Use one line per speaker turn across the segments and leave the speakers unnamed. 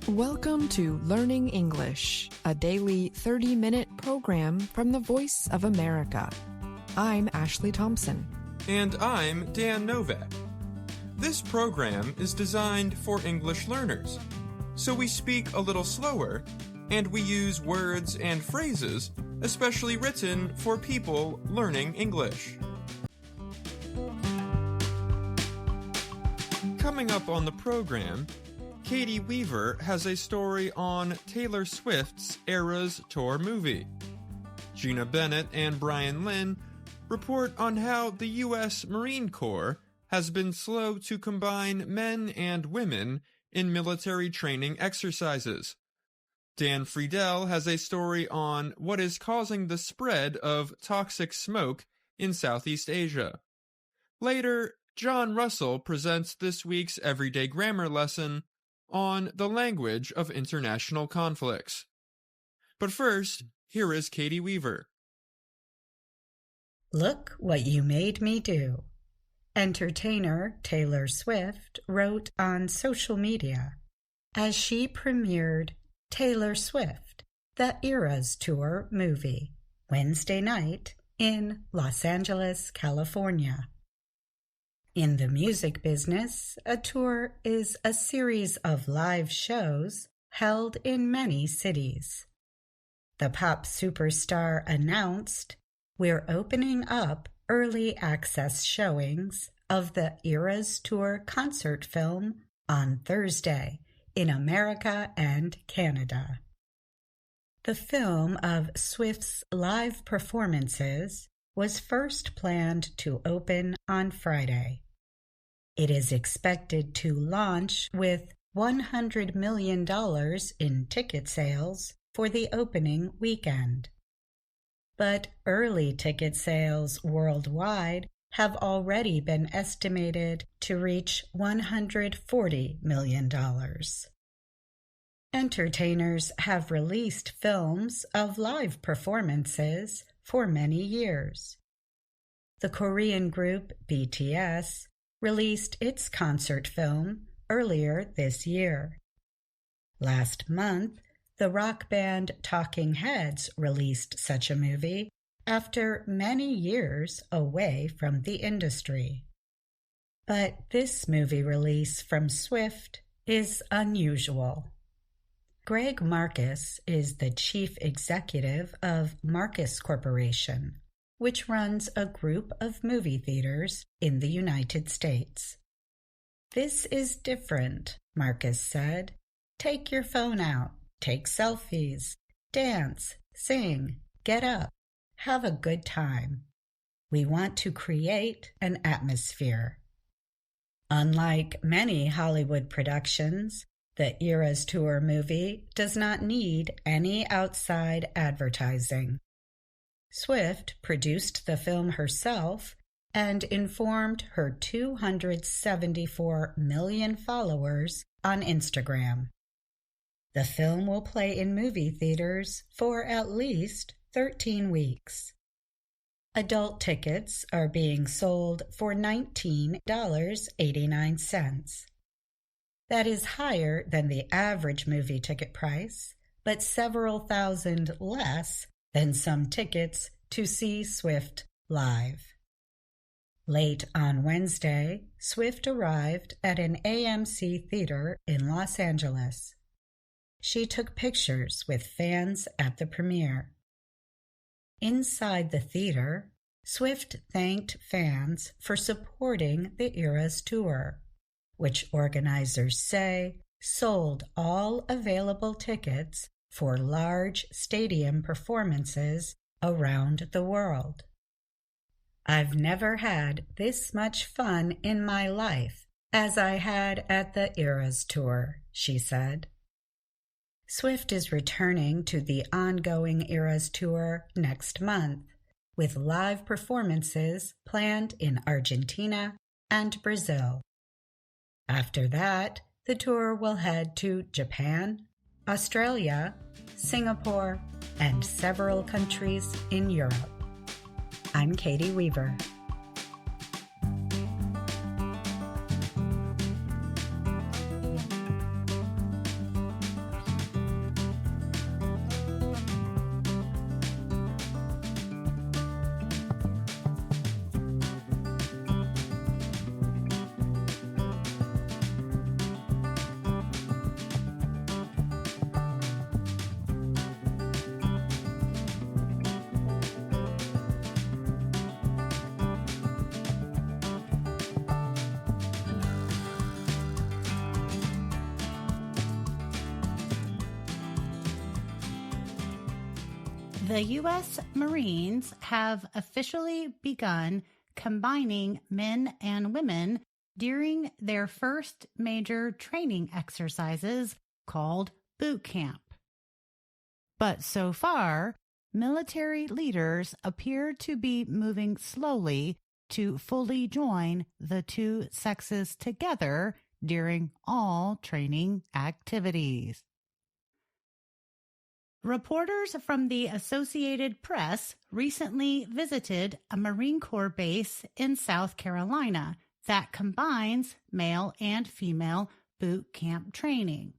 Welcome to Learning English, a daily 30-minute program from the Voice of America. I'm Ashley Thompson.
And I'm Dan Novak. This program is designed for English learners, so we speak a little slower, and we use words and phrases especially written for people learning English. Coming up on the program, Katie Weaver has a story on Taylor Swift's Eras Tour movie. Gina Bennett and Brian Lynn report on how the U.S. Marine Corps has been slow to combine men and women in military training exercises. Dan Friedel has a story on what is causing the spread of toxic smoke in Southeast Asia. Later, John Russell presents this week's Everyday Grammar lesson on the language of international conflicts. But first, here is Katie Weaver.
Look what you made me do. Entertainer Taylor Swift wrote on social media as she premiered Taylor Swift, the Eras Tour movie, Wednesday night in Los Angeles, California. In the music business, a tour is a series of live shows held in many cities. The pop superstar announced, "We're opening up early access showings of the Eras Tour concert film on Thursday in America and Canada." The film of Swift's live performances was first planned to open on Friday. It is expected to launch with $100 million in ticket sales for the opening weekend. But early ticket sales worldwide have already been estimated to reach $140 million. Entertainers have released films of live performances for many years. The Korean group BTS released its concert film earlier this year. Last month, the rock band Talking Heads released such a movie after many years away from the industry. But this movie release from Swift is unusual. Greg Marcus is the chief executive of Marcus Corporation, which runs a group of movie theaters in the United States. "This is different," Marcus said. "Take your phone out, take selfies, dance, sing, get up, have a good time. We want to create an atmosphere." Unlike many Hollywood productions, the Eras Tour movie does not need any outside advertising. Swift produced the film herself and informed her 274 million followers on Instagram. The film will play in movie theaters for at least 13 weeks. Adult tickets are being sold for $19.89. That is higher than the average movie ticket price, but several thousand less than some tickets to see Swift live. Late on Wednesday, Swift arrived at an AMC theater in Los Angeles. She took pictures with fans at the premiere. Inside the theater, Swift thanked fans for supporting the Eras Tour, which organizers say sold all available tickets for large stadium performances around the world. "I've never had this much fun in my life as I had at the Eras Tour," she said. Swift is returning to the ongoing Eras Tour next month, with live performances planned in Argentina and Brazil. After that, the tour will head to Japan, Australia, Singapore, and several countries in Europe. I'm Katie Weaver.
The U.S. Marines have officially begun combining men and women during their first major training exercises called boot camp. But so far, military leaders appear to be moving slowly to fully join the two sexes together during all training activities. Reporters from the Associated Press recently visited a Marine Corps base in South Carolina that combines male and female boot camp training.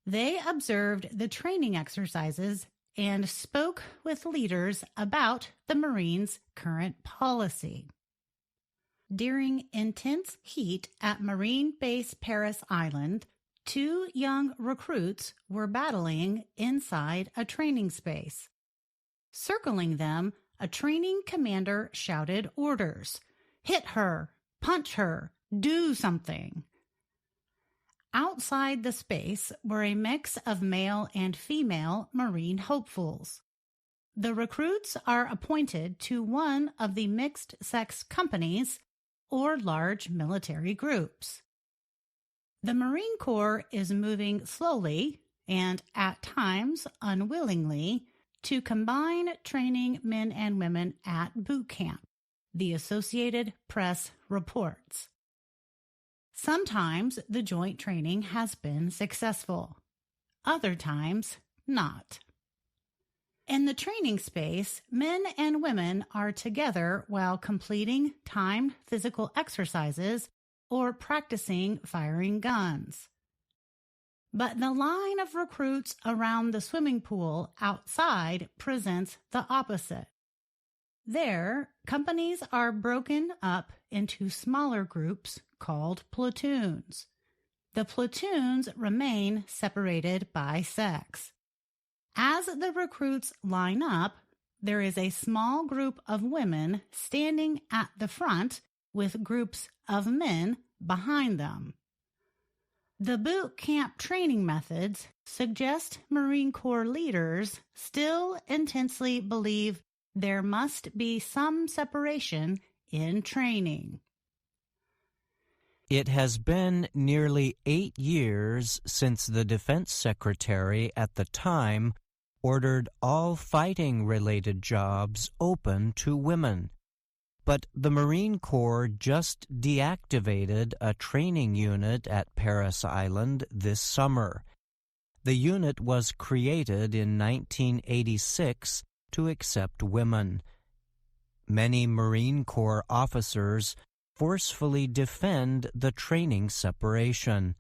They observed the training exercises and spoke with leaders about the Marines' current policy. During intense heat at Marine Base Parris Island, two young recruits were battling inside a training space. Circling them, a training commander shouted orders. Hit her, punch her, do something. Outside the space were a mix of male and female Marine hopefuls. The recruits are appointed to one of the mixed-sex companies or large military groups. The Marine Corps is moving slowly and at times unwillingly to combine training men and women at boot camp, the Associated Press reports. Sometimes the joint training has been successful, other times not. In the training space, men and women are together while completing timed physical exercises or practicing firing guns. But the line of recruits around the swimming pool outside presents the opposite. There, companies are broken up into smaller groups called platoons. The platoons remain separated by sex. As the recruits line up, there is a small group of women standing at the front with groups of men behind them. The boot camp training methods suggest Marine Corps leaders still intensely believe there must be some separation in training.
It has been nearly 8 years since the Defense Secretary at the time ordered all fighting-related jobs open to women. But the Marine Corps just deactivated a training unit at Parris Island this summer. The unit was created in 1986 to accept women. Many Marine Corps officers forcefully defend the training separation.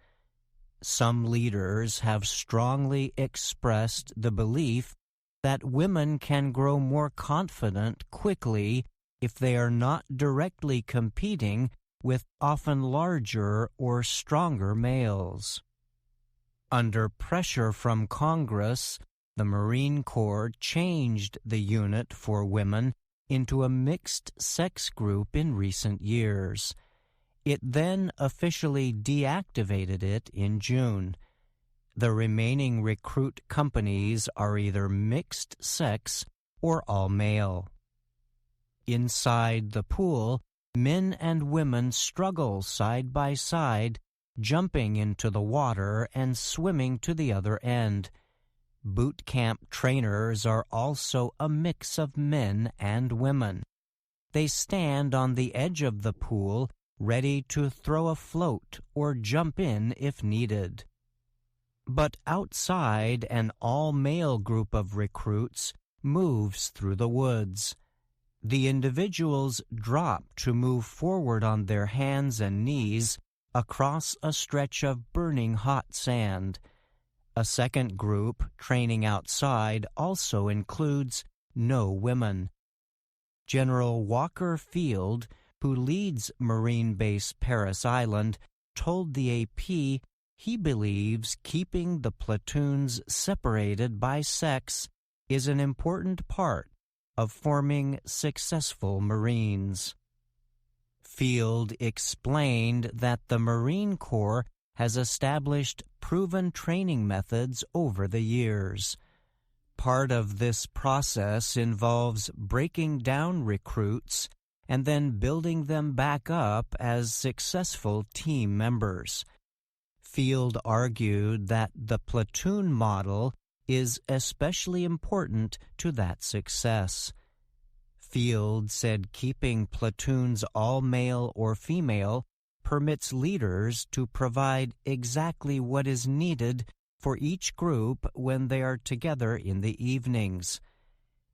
Some leaders have strongly expressed the belief that women can grow more confident quickly if they are not directly competing with often larger or stronger males. Under pressure from Congress, the Marine Corps changed the unit for women into a mixed-sex group in recent years. It then officially deactivated it in June. The remaining recruit companies are either mixed-sex or all-male. Inside the pool, men and women struggle side by side, jumping into the water and swimming to the other end. Boot camp trainers are also a mix of men and women. They stand on the edge of the pool, ready to throw a float or jump in if needed. But outside, an all-male group of recruits moves through the woods. The individuals drop to move forward on their hands and knees across a stretch of burning hot sand. A second group training outside also includes no women. General Walker Field, who leads Marine Base Parris Island, told the AP he believes keeping the platoons separated by sex is an important part of forming successful Marines. Field explained that the Marine Corps has established proven training methods over the years. part of this process involves breaking down recruits and then building them back up as successful team members. Field argued that the platoon model is especially important to that success. Field said keeping platoons all male or female permits leaders to provide exactly what is needed for each group when they are together in the evenings.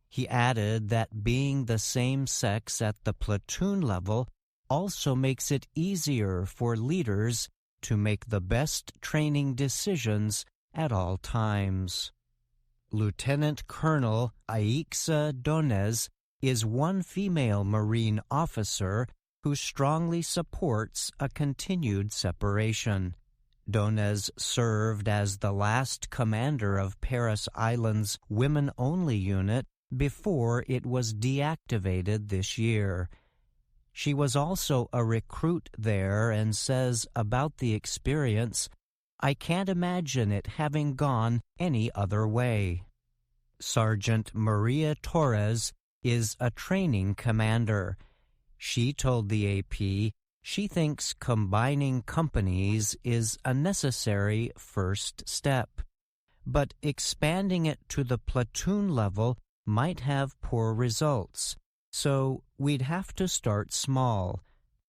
He added that being the same sex at the platoon level also makes it easier for leaders to make the best training decisions at all times. Lieutenant Colonel Aixa Donez is one female Marine officer who strongly supports a continued separation. Donez served as the last commander of Paris Island's women-only unit before it was deactivated this year. She was also a recruit there and says about the experience, "I can't imagine it having gone any other way." Sergeant Maria Torres is a training commander. She told the AP she thinks combining companies is a necessary first step, but expanding it to the platoon level might have poor results, so we'd have to start small,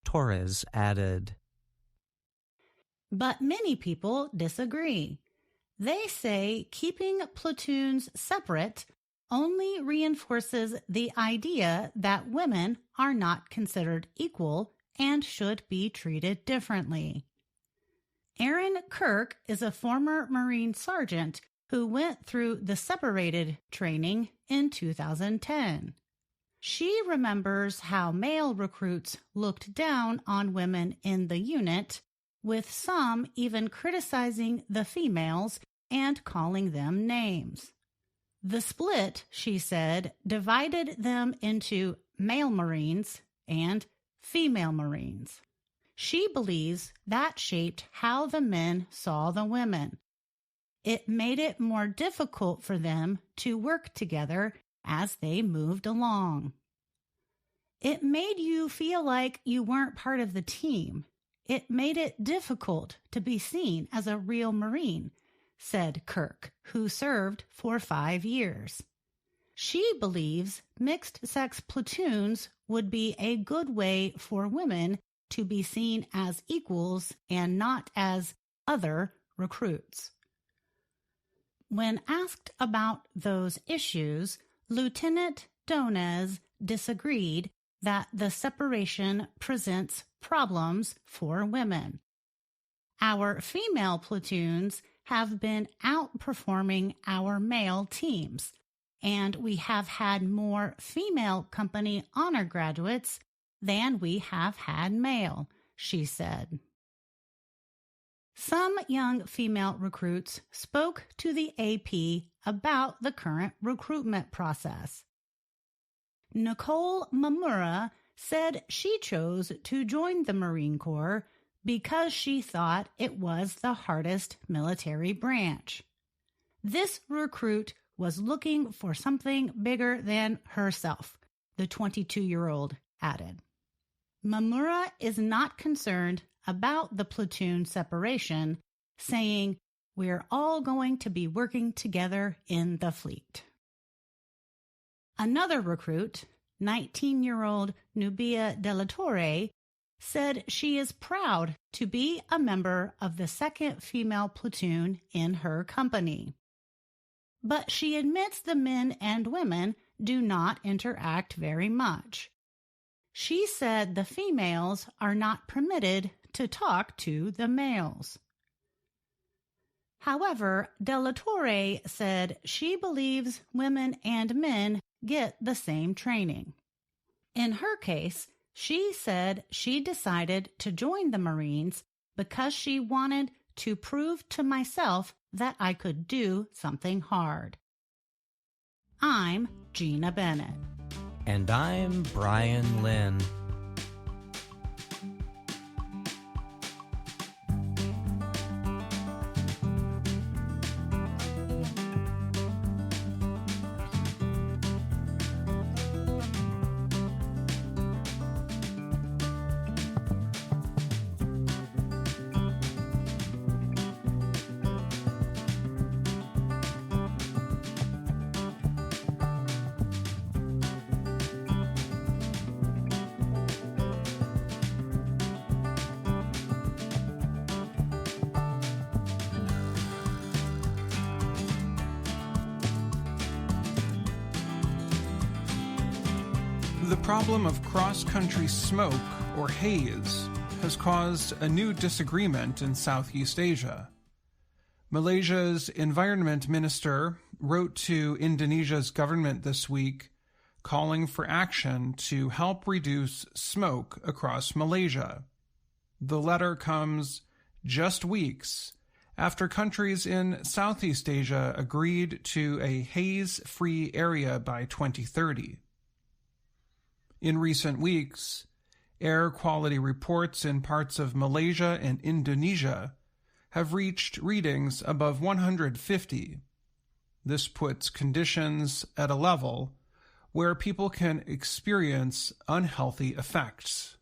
Torres added.
But many people disagree. They say keeping platoons separate only reinforces the idea that women are not considered equal and should be treated differently. Erin Kirk is a former Marine sergeant who went through the separated training in 2010. She remembers how male recruits looked down on women in the unit, with some even criticizing the females and calling them names. The split, she said, divided them into male Marines and female Marines. She believes that shaped how the men saw the women. It made it more difficult for them to work together as they moved along. It made you feel like you weren't part of the team. It made it difficult to be seen as a real Marine, said Kirk, who served for 5 years. She believes mixed-sex platoons would be a good way for women to be seen as equals and not as other recruits. When asked about those issues, Lieutenant Donez disagreed that the separation presents problems for women. Our female platoons have been outperforming our male teams, and we have had more female company honor graduates than we have had male, she said. Some young female recruits spoke to the AP about the current recruitment process. Nicole Mamura said she chose to join the Marine Corps because she thought it was the hardest military branch. This recruit was looking for something bigger than herself, the 22-year-old added. Mamura is not concerned about the platoon separation, saying, "We're all going to be working together in the fleet." Another recruit, 19-year-old Nubia De La Torre, said she is proud to be a member of the second female platoon in her company. But she admits the men and women do not interact very much. She said the females are not permitted to talk to the males. However, De La Torre said she believes women and men get the same training. In her case, she said she decided to join the Marines because she wanted to prove to myself that I could do something hard. I'm Gina Bennett.
And I'm Brian Lynn.
The problem of cross-country smoke, or haze, has caused a new disagreement in Southeast Asia. Malaysia's environment minister wrote to Indonesia's government this week calling for action to help reduce smoke across Malaysia. The letter comes just weeks after countries in Southeast Asia agreed to a haze-free area by 2030. In recent weeks, air quality reports in parts of Malaysia and Indonesia have reached readings above 150. This puts conditions at a level where people can experience unhealthy effects,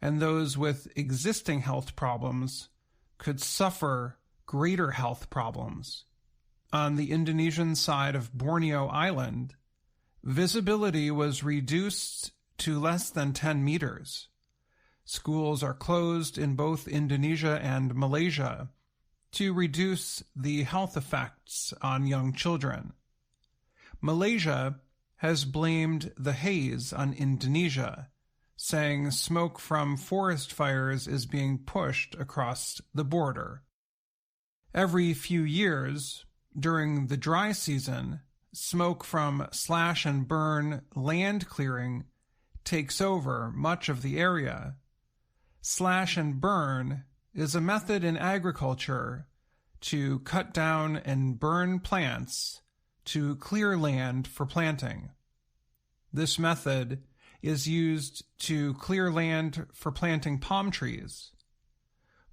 and those with existing health problems could suffer greater health problems. On the Indonesian side of Borneo Island, visibility was reduced to less than 10 meters. Schools are closed in both Indonesia and Malaysia to reduce the health effects on young children. Malaysia has blamed the haze on Indonesia, saying smoke from forest fires is being pushed across the border. Every few years, during the dry season, smoke from slash-and-burn land clearing takes over much of the area. Slash-and-burn is a method in agriculture to cut down and burn plants to clear land for planting. This method is used to clear land for planting palm trees.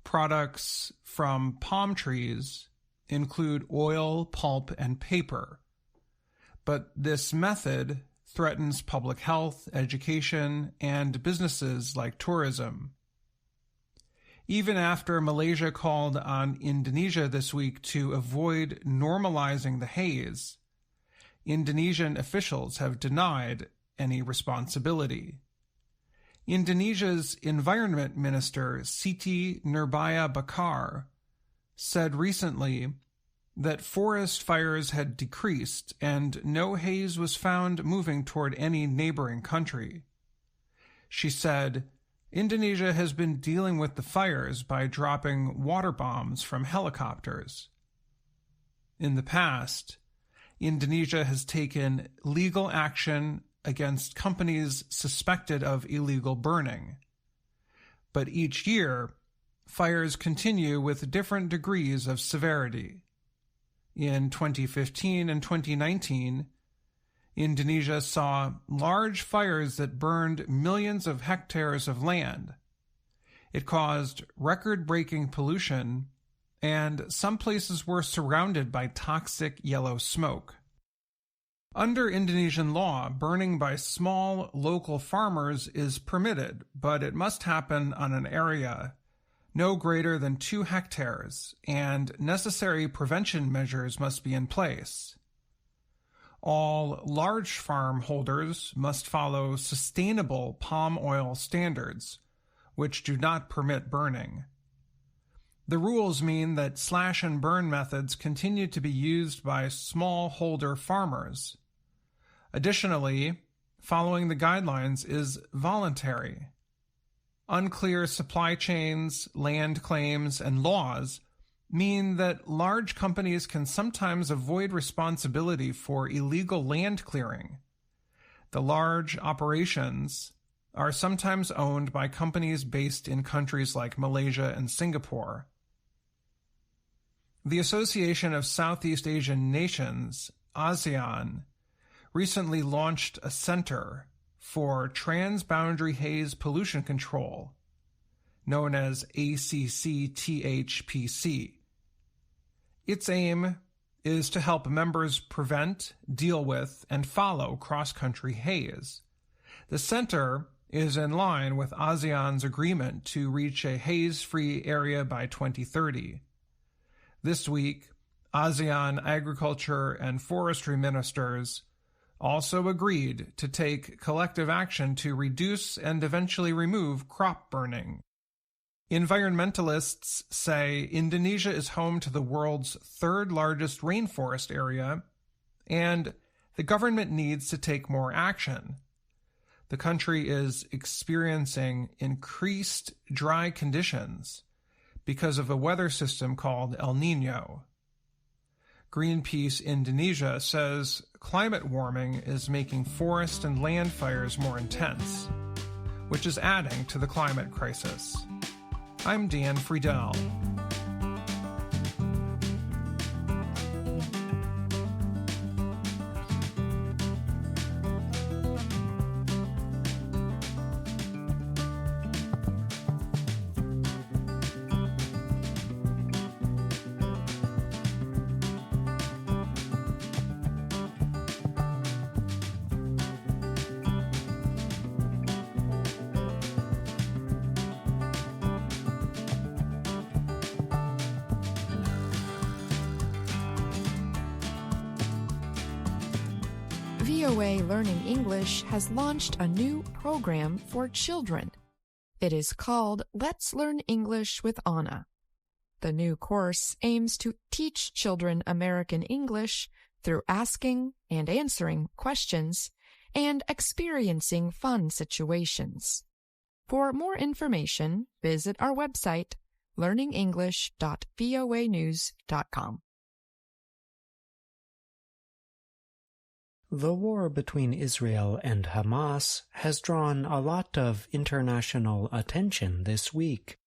Products from palm trees include oil, pulp, and paper. But this method threatens public health, education, and businesses like tourism. Even after Malaysia called on Indonesia this week to avoid normalizing the haze, Indonesian officials have denied any responsibility. Indonesia's environment minister, Siti Nurbaya Bakar, said recently that forest fires had decreased and no haze was found moving toward any neighboring country. She said, Indonesia has been dealing with the fires by dropping water bombs from helicopters. In the past, Indonesia has taken legal action against companies suspected of illegal burning. But each year, fires continue with different degrees of severity. In 2015 and 2019, Indonesia saw large fires that burned millions of hectares of land. It caused record-breaking pollution, and some places were surrounded by toxic yellow smoke. Under Indonesian law, burning by small local farmers is permitted, but it must happen on an area no greater than 2 hectares, and necessary prevention measures must be in place. All large farm holders must follow sustainable palm oil standards, which do not permit burning. The rules mean that slash-and-burn methods continue to be used by smallholder farmers. Additionally, following the guidelines is voluntary. Unclear supply chains, land claims, and laws mean that large companies can sometimes avoid responsibility for illegal land clearing. The large operations are sometimes owned by companies based in countries like Malaysia and Singapore. The Association of Southeast Asian Nations, ASEAN, recently launched a center for transboundary haze pollution control, known as ACCTHPC. Its aim is to help members prevent, deal with, and follow cross-country haze. The center is in line with ASEAN's agreement to reach a haze-free area by 2030. This week, ASEAN agriculture and forestry ministers also agreed to take collective action to reduce and eventually remove crop burning. Environmentalists say Indonesia is home to the world's 3rd largest rainforest area, and the government needs to take more action. the country is experiencing increased dry conditions because of a weather system called El Niño. Greenpeace Indonesia says climate warming is making forest and land fires more intense, which is adding to the climate crisis. I'm Dan Friedel.
VOA Learning English has launched a new program for children. It is called Let's Learn English with Anna. The new course aims to teach children American English through asking and answering questions and experiencing fun situations. For more information, visit our website, learningenglish.voanews.com.
The war between Israel and Hamas has drawn a lot of international attention this week.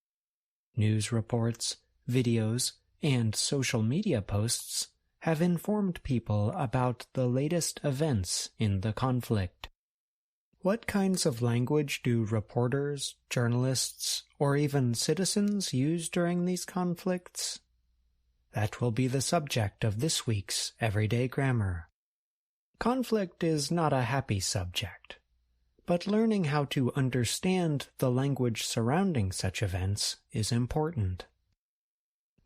News reports, videos, and social media posts have informed people about the latest events in the conflict. What kinds of language do reporters, journalists, or even citizens use during these conflicts? That will be the subject of this week's Everyday Grammar. Conflict is not a happy subject, but learning how to understand the language surrounding such events is important.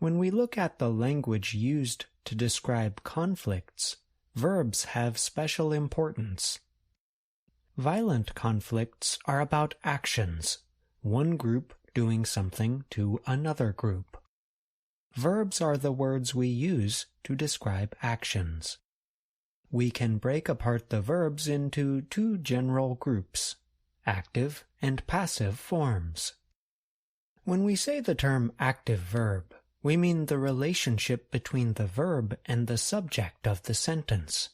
When we look at the language used to describe conflicts, verbs have special importance. Violent conflicts are about actions, one group doing something to another group. Verbs are the words we use to describe actions. We can break apart the verbs into two general groups, active and passive forms. When we say the term active verb, we mean the relationship between the verb and the subject of the sentence.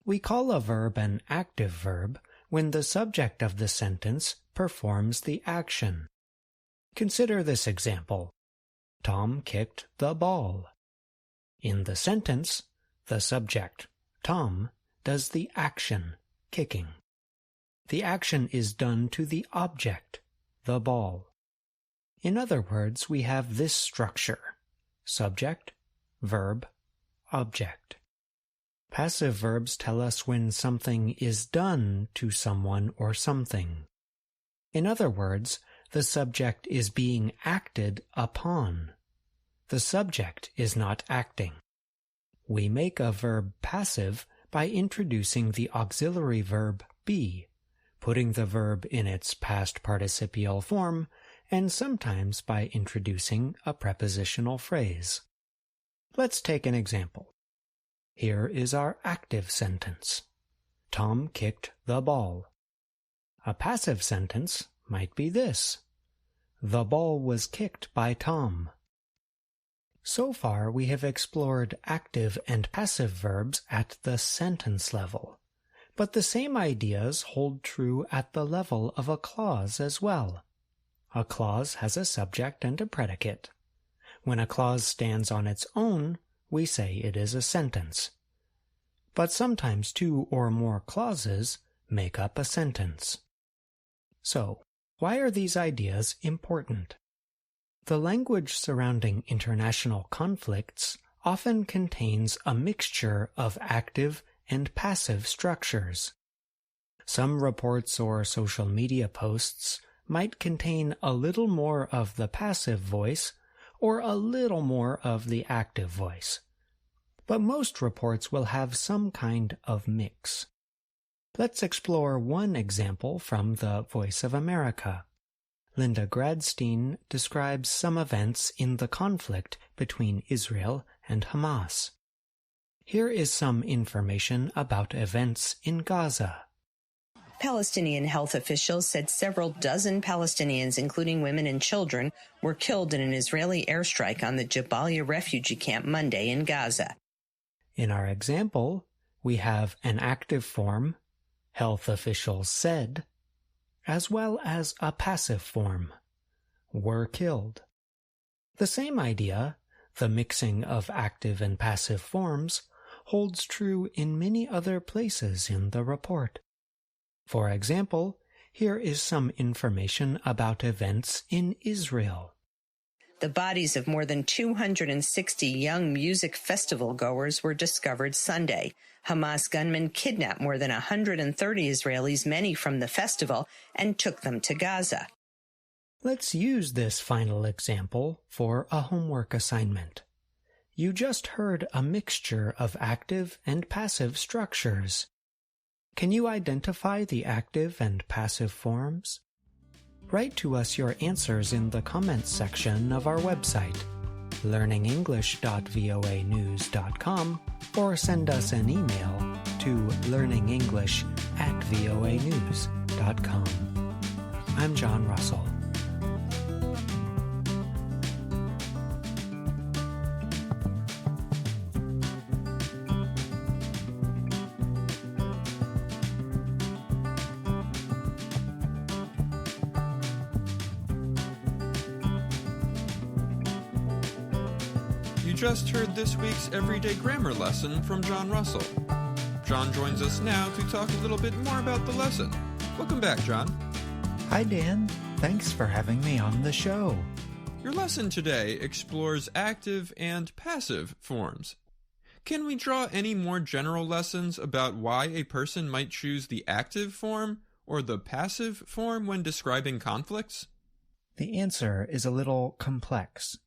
We call a verb an active verb when the subject of the sentence performs the action. Consider this example. Tom kicked the ball. In the sentence, the subject, Tom, does the action, kicking. The action is done to the object, the ball. In other words, we have this structure: subject, verb, object. Passive verbs tell us when something is done to someone or something. In other words, the subject is being acted upon. The subject is not acting. We make a verb passive by introducing the auxiliary verb be, putting the verb in its past participial form, and sometimes by introducing a prepositional phrase. Let's take an example. Here is our active sentence. Tom kicked the ball. A passive sentence might be this: the ball was kicked by Tom. So far, we have explored active and passive verbs at the sentence level, but the same ideas hold true at the level of a clause as well. A clause has a subject and a predicate. When a clause stands on its own, we say it is a sentence. But sometimes two or more clauses make up a sentence. So, why are these ideas important? The language surrounding international conflicts often contains a mixture of active and passive structures. Some reports or social media posts might contain a little more of the passive voice or a little more of the active voice. But most reports will have some kind of mix. Let's explore one example from the Voice of America. Linda Gradstein describes some events in the conflict between Israel and Hamas. Here is some information about events in Gaza.
Palestinian health officials said several dozen Palestinians, including women and children, were killed in an Israeli airstrike on the Jabalia refugee camp Monday in Gaza.
In our example, we have an active form, health officials said, as well as a passive form, were killed. The same idea, the mixing of active and passive forms, holds true in many other places in the report. For example, here is some information about events in Israel.
The bodies of more than 260 young music festival goers were discovered Sunday. Hamas gunmen kidnapped more than 130 Israelis, many from the festival, and took them to Gaza.
Let's use this final example for a homework assignment. You just heard a mixture of active and passive structures. Can you identify the active and passive forms? Write to us your answers in the comments section of our website, learningenglish.voanews.com, or send us an email to learningenglish@voanews.com. I'm John Russell.
You just heard this week's Everyday Grammar lesson from John Russell. John joins us now to talk a little bit more about the lesson. Welcome back, John.
Hi, Dan. Thanks for having me on the show.
Your lesson today explores active and passive forms. Can we draw any more general lessons about why a person might choose the active form or the passive form when describing conflicts?
The answer is a little complex.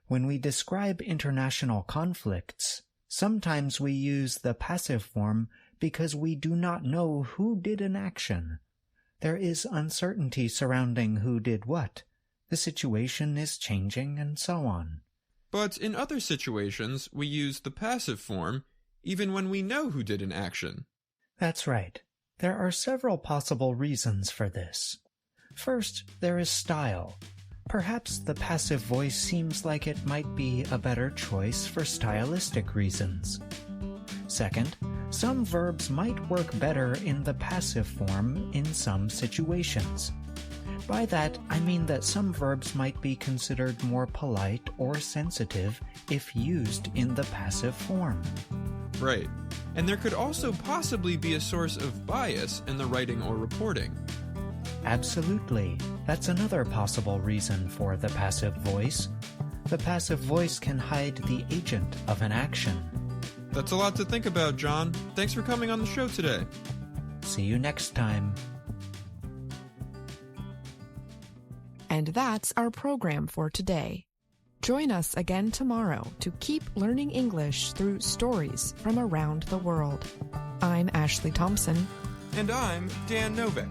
When we describe international conflicts, sometimes we use the passive form because we do not know who did an action. There is uncertainty surrounding who did what. The situation is changing and so on.
But in other situations, we use the passive form even when we know who did an action.
That's right. There are several possible reasons for this. First, there is style. Perhaps the passive voice seems like it might be a better choice for stylistic reasons. Second, some verbs might work better in the passive form in some situations. By that, I mean that some verbs might be considered more polite or sensitive if used in the passive form.
Right. And there could also possibly be a source of bias in the writing or reporting.
Absolutely. That's another possible reason for the passive voice. The passive voice can hide the agent of an action.
That's a lot to think about, John. Thanks for coming on the show today.
See you next time.
And that's our program for today. Join us again tomorrow to keep learning English through stories from around the world. I'm Ashley Thompson.
And I'm Dan Novak.